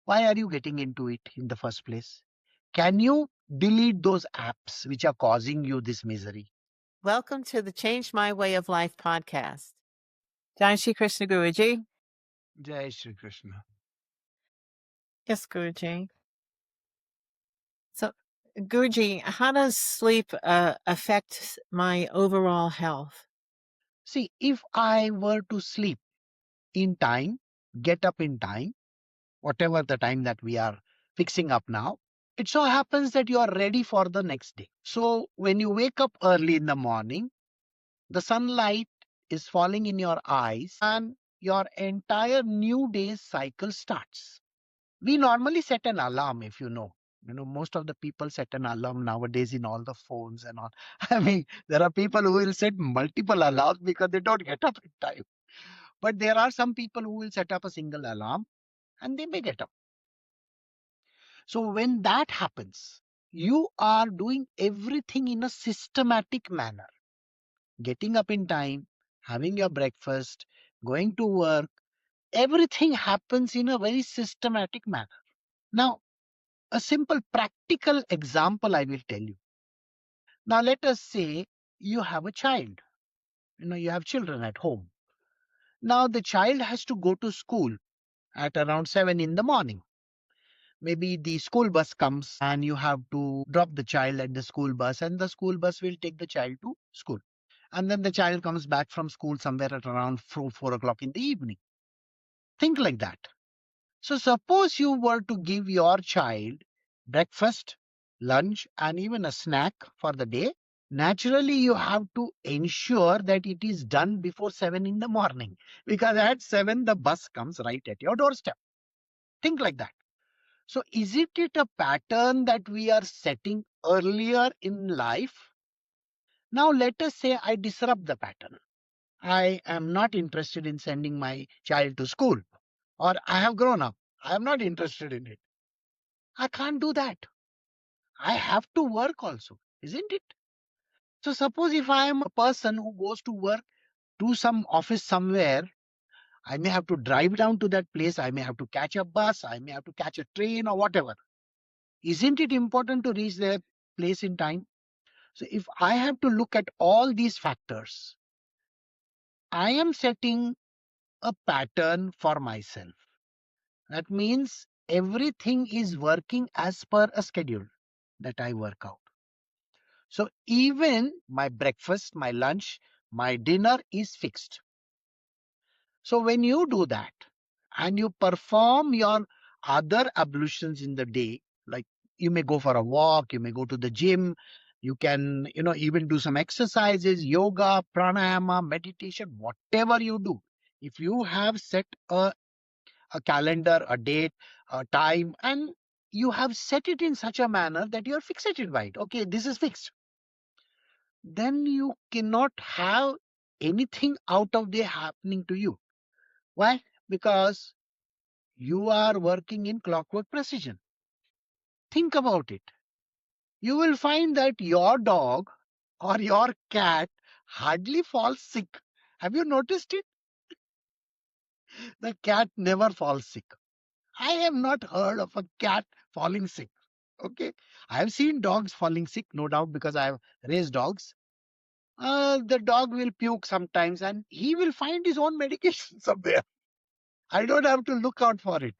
Why are you getting into it in the first place? Can you delete those apps which are causing you this misery? Welcome to the Change My Way of Life podcast. Shree Krsna Guruji. Jai Shri Krishna. Yes, Guruji. So, Guruji, how does sleep affect my overall health? See, if I were to sleep in time, get up in time, whatever the time that we are fixing up now, it so happens that you are ready for the next day. So when you wake up early in the morning, the sunlight is falling in your eyes and your entire new day's cycle starts. We normally set an alarm, if you know. You know, most of the people set an alarm nowadays in all the phones and all. I mean, there are people who will set multiple alarms because they don't get up in time. But there are some people who will set up a single alarm and they may get up. So when that happens, you are doing everything in a systematic manner. Getting up in time, having your breakfast, going to work, everything happens in a very systematic manner. Now, a simple practical example I will tell you. Now, let us say you have a child. You have children at home. Now, the child has to go to school at around 7 in the morning. Maybe the school bus comes and you have to drop the child at the school bus, and the school bus will take the child to school. And then the child comes back from school somewhere at around 4 o'clock in the evening. Think like that. So, suppose you were to give your child breakfast, lunch, and even a snack for the day. Naturally, you have to ensure that it is done before 7 in the morning, because at 7 the bus comes right at your doorstep. Think like that. So isn't it a pattern that we are setting earlier in life? Now let us say I disrupt the pattern. I am not interested in sending my child to school, or I have grown up. I am not interested in it. I can't do that. I have to work also, isn't it? So suppose if I am a person who goes to work to some office somewhere, I may have to drive down to that place. I may have to catch a bus. I may have to catch a train or whatever. Isn't it important to reach their place in time? So if I have to look at all these factors, I am setting a pattern for myself. That means everything is working as per a schedule that I work out. So even my breakfast, my lunch, my dinner is fixed. So when you do that and you perform your other ablutions in the day, like you may go for a walk, you may go to the gym, you can, even do some exercises, yoga, pranayama, meditation, whatever you do. If you have set a calendar, a date, a time, and you have set it in such a manner that you are fixated by it. Okay, this is fixed. Then you cannot have anything out of there happening to you. Why? Because you are working in clockwork precision. Think about it. You will find that your dog or your cat hardly falls sick. Have you noticed it? The cat never falls sick. I have not heard of a cat falling sick. Okay. I have seen dogs falling sick, no doubt, because I have raised dogs. The dog will puke sometimes and he will find his own medication somewhere. I don't have to look out for it.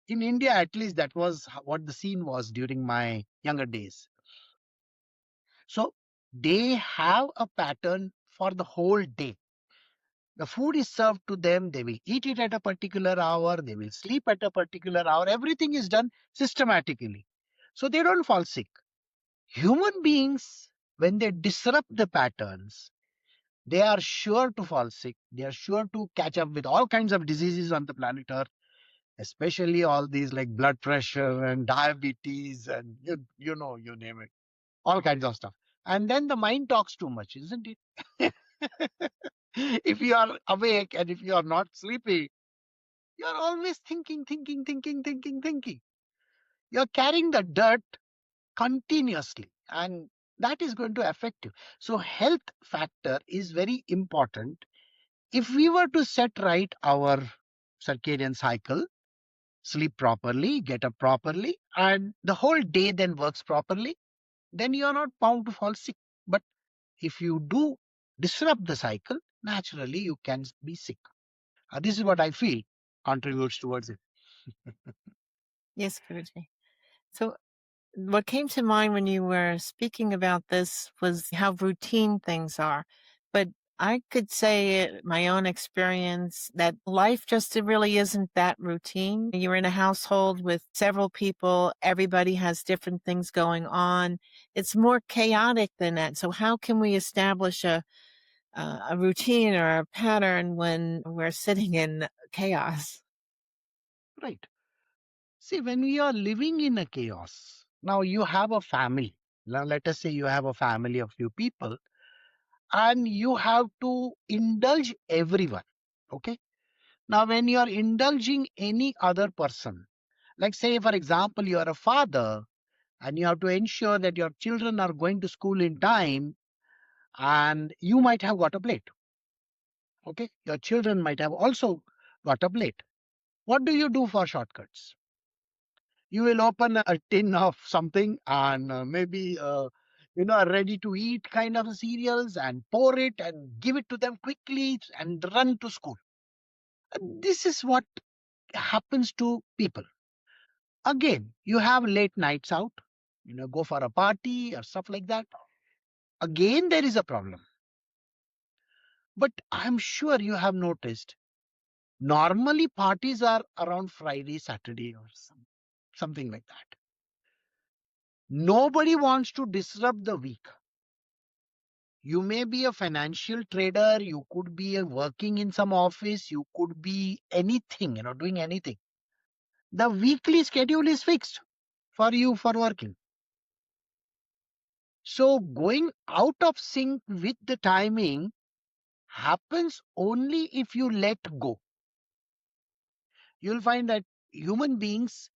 In India, at least, that was what the scene was during my younger days. So they have a pattern for the whole day. The food is served to them, they will eat it at a particular hour, they will sleep at a particular hour. Everything is done systematically. So they don't fall sick. Human beings, when they disrupt the patterns, they are sure to fall sick. They are sure to catch up with all kinds of diseases on the planet Earth, especially all these like blood pressure and diabetes and you name it, all kinds of stuff. And then the mind talks too much, isn't it? If you are awake and if you are not sleepy, you are always thinking, thinking, thinking, thinking, thinking. You're carrying the dirt continuously, and that is going to affect you. So health factor is very important. If we were to set right our circadian cycle, sleep properly, get up properly, and the whole day then works properly, then you are not bound to fall sick. But if you do disrupt the cycle, naturally you can be sick. This is what I feel contributes towards it. Yes, Guruji. So what came to mind when you were speaking about this was how routine things are. But I could say my own experience that life just really isn't that routine. You're in a household with several people. Everybody has different things going on. It's more chaotic than that. So how can we establish a routine or a pattern when we're sitting in chaos? Right. See, when we are living in a chaos, now you have a family. Now, let us say you have a family of few people and you have to indulge everyone. Okay. Now, when you are indulging any other person, like say, for example, you are a father and you have to ensure that your children are going to school in time, and you might have got up late. Okay. Your children might have also got up late. What do you do for shortcuts? You will open a tin of something and maybe a ready to eat kind of cereals and pour it and give it to them quickly and run to school. This is what happens to people. Again, you have late nights out, go for a party or stuff like that. Again, there is a problem. But I'm sure you have noticed normally parties are around Friday, Saturday, or something like that. Nobody wants to disrupt the week. You may be a financial trader, you could be working in some office, you could be anything, doing anything. The weekly schedule is fixed for you for working. So going out of sync with the timing happens only if you let go. You'll find that human beings,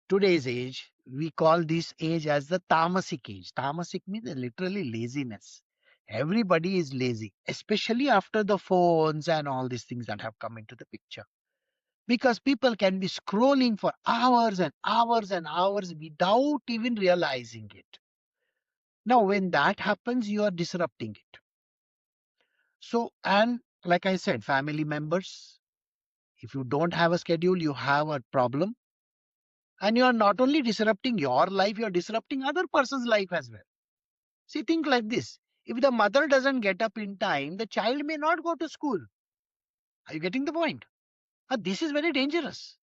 today's age, we call this age as the Tamasic age. Tamasic means literally laziness. Everybody is lazy, especially after the phones and all these things that have come into the picture. Because people can be scrolling for hours and hours and hours without even realizing it. Now, when that happens, you are disrupting it. So, and like I said, family members, if you don't have a schedule, you have a problem. And you are not only disrupting your life, you are disrupting other person's life as well. See, think like this. If the mother doesn't get up in time, the child may not go to school. Are you getting the point? This is very dangerous.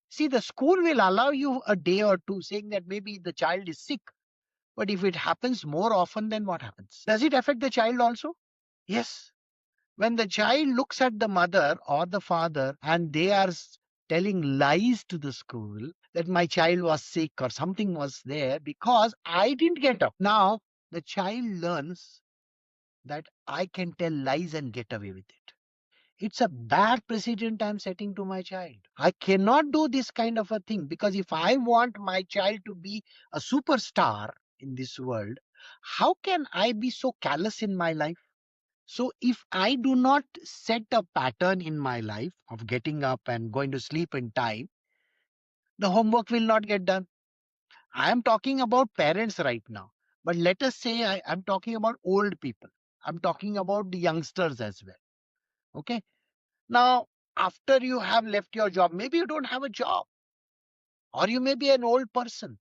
See, the school will allow you a day or two saying that maybe the child is sick. But if it happens more often, then what happens? Does it affect the child also? Yes. When the child looks at the mother or the father and they are telling lies to the school that my child was sick or something was there because I didn't get up. Now, the child learns that I can tell lies and get away with it. It's a bad precedent I'm setting to my child. I cannot do this kind of a thing because if I want my child to be a superstar in this world, how can I be so callous in my life? So if I do not set a pattern in my life of getting up and going to sleep in time, the homework will not get done. I am talking about parents right now. But let us say I'm talking about old people. I'm talking about the youngsters as well. Okay. Now, after you have left your job, maybe you don't have a job, or you may be an old person.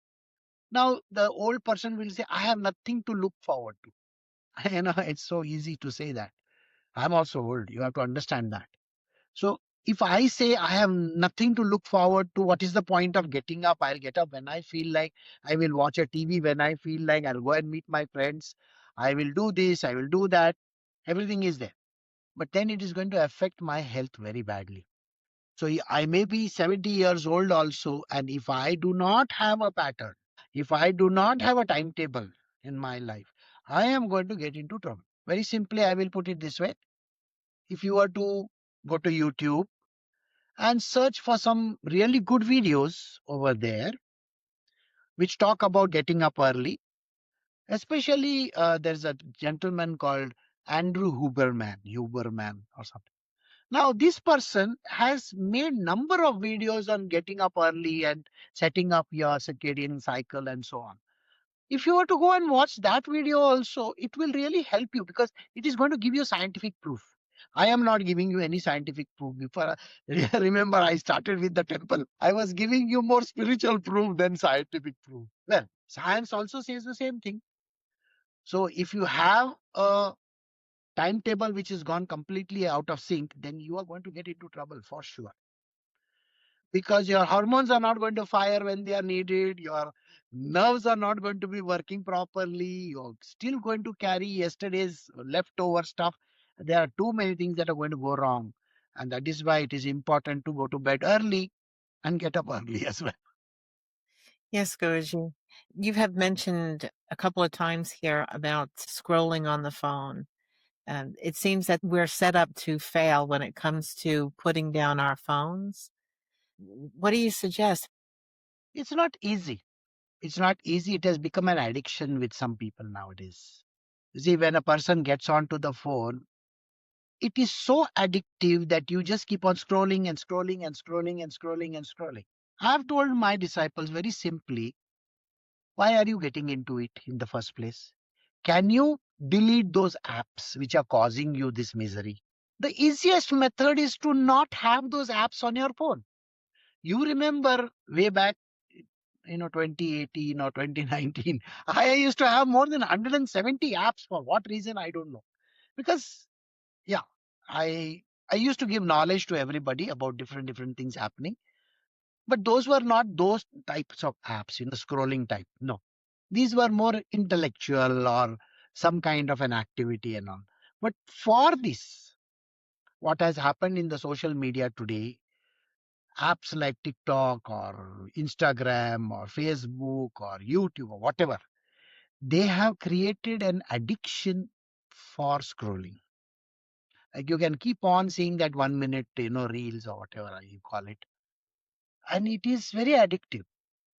Now, the old person will say, I have nothing to look forward to. It's so easy to say that. I'm also old. You have to understand that. So, if I say I have nothing to look forward to, what is the point of getting up? I'll get up when I feel like. I will watch a TV when I feel like. I'll go and meet my friends. I will do this. I will do that. Everything is there. But then it is going to affect my health very badly. So I may be 70 years old also, and if I do not have a pattern, if I do not have a timetable in my life, I am going to get into trouble. Very simply, I will put it this way. If you were to go to YouTube and search for some really good videos over there, which talk about getting up early, especially there's a gentleman called Andrew Huberman or something. Now, this person has made number of videos on getting up early and setting up your circadian cycle and so on. If you were to go and watch that video also, it will really help you because it is going to give you scientific proof. I am not giving you any scientific proof. Before, remember, I started with the temple. I was giving you more spiritual proof than scientific proof. Well, science also says the same thing. So if you have a timetable which is gone completely out of sync, then you are going to get into trouble for sure. Because your hormones are not going to fire when they are needed, your nerves are not going to be working properly, you're still going to carry yesterday's leftover stuff. There are too many things that are going to go wrong. And that is why it is important to go to bed early and get up early as well. Yes, Guruji. You have mentioned a couple of times here about scrolling on the phone. It seems that we're set up to fail when it comes to putting down our phones. What do you suggest? It's not easy. It's not easy. It has become an addiction with some people nowadays. You see, when a person gets onto the phone, it is so addictive that you just keep on scrolling and scrolling and scrolling and scrolling and scrolling. I've told my disciples very simply, why are you getting into it in the first place? Can you delete those apps which are causing you this misery? The easiest method is to not have those apps on your phone. You remember way back, 2018 or 2019, I used to have more than 170 apps. For what reason? I don't know. Because, yeah, I used to give knowledge to everybody about different things happening. But those were not those types of apps, scrolling type. No. These were more intellectual or some kind of an activity and all. But for this, what has happened in the social media today, apps like TikTok or Instagram or Facebook or YouTube or whatever, they have created an addiction for scrolling. Like you can keep on seeing that 1 minute, reels or whatever you call it. And it is very addictive.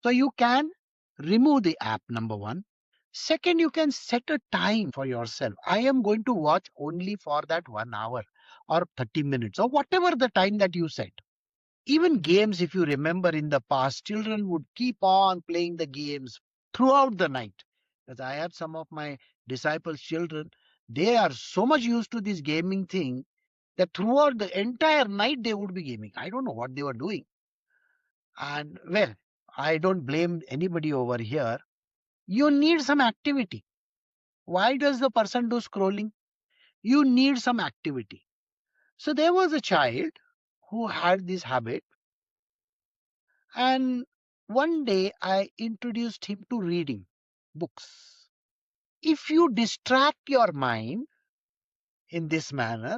So you can remove the app, number one. Second, you can set a time for yourself. I am going to watch only for that 1 hour or 30 minutes or whatever the time that you set. Even games, if you remember in the past, children would keep on playing the games throughout the night. Because I have some of my disciples' children, they are so much used to this gaming thing that throughout the entire night they would be gaming. I don't know what they were doing. And well, I don't blame anybody over here. You need some activity. Why does the person do scrolling? You need some activity. So there was a child who had this habit, and one day I introduced him to reading books. If you distract your mind in this manner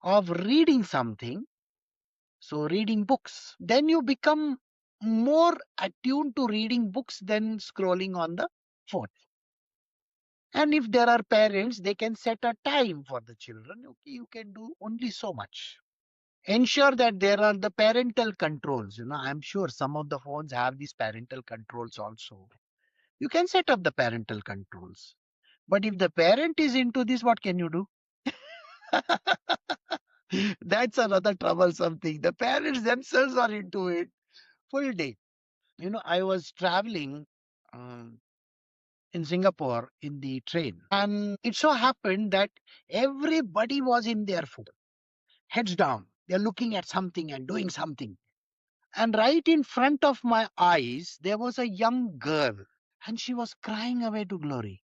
of reading something, so reading books, then you become more attuned to reading books than scrolling on the phone. And if there are parents, they can set a time for the children. Okay, you can do only so much. Ensure that there are the parental controls. I'm sure some of the phones have these parental controls also. You can set up the parental controls. But if the parent is into this, what can you do? That's another troublesome thing. The parents themselves are into it full day. I was traveling in Singapore in the train, and it so happened that everybody was in their phone, heads down. They're looking at something and doing something. And right in front of my eyes, there was a young girl, and she was crying away to glory.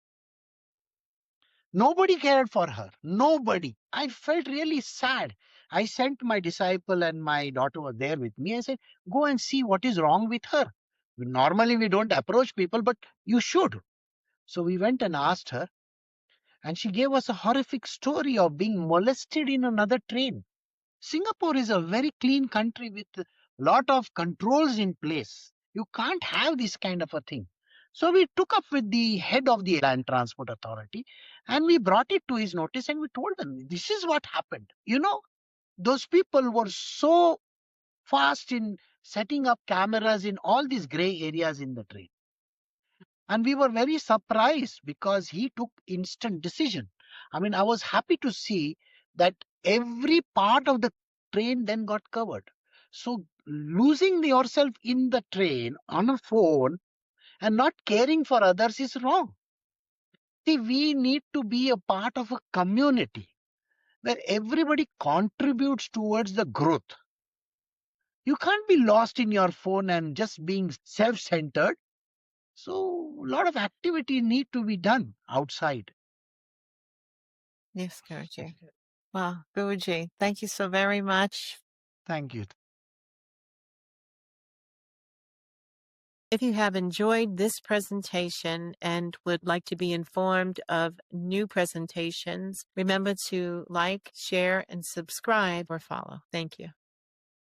Nobody cared for her. Nobody. I felt really sad. I sent my disciple, and my daughter was there with me. I said, go and see what is wrong with her. Normally, we don't approach people, but you should. So we went and asked her, and she gave us a horrific story of being molested in another train. Singapore is a very clean country with a lot of controls in place. You can't have this kind of a thing. So we took up with the head of the Land Transport Authority, and we brought it to his notice, and we told them this is what happened. Those people were so fast in setting up cameras in all these gray areas in the train. And we were very surprised because he took instant decision. I mean, I was happy to see that every part of the train then got covered. So losing yourself in the train on a phone and not caring for others is wrong. See, we need to be a part of a community where everybody contributes towards the growth. You can't be lost in your phone and just being self-centered. So a lot of activity need to be done outside. Yes, Guruji. Wow, Guruji, thank you so very much. Thank you. If you have enjoyed this presentation and would like to be informed of new presentations, remember to like, share, and subscribe or follow. Thank you.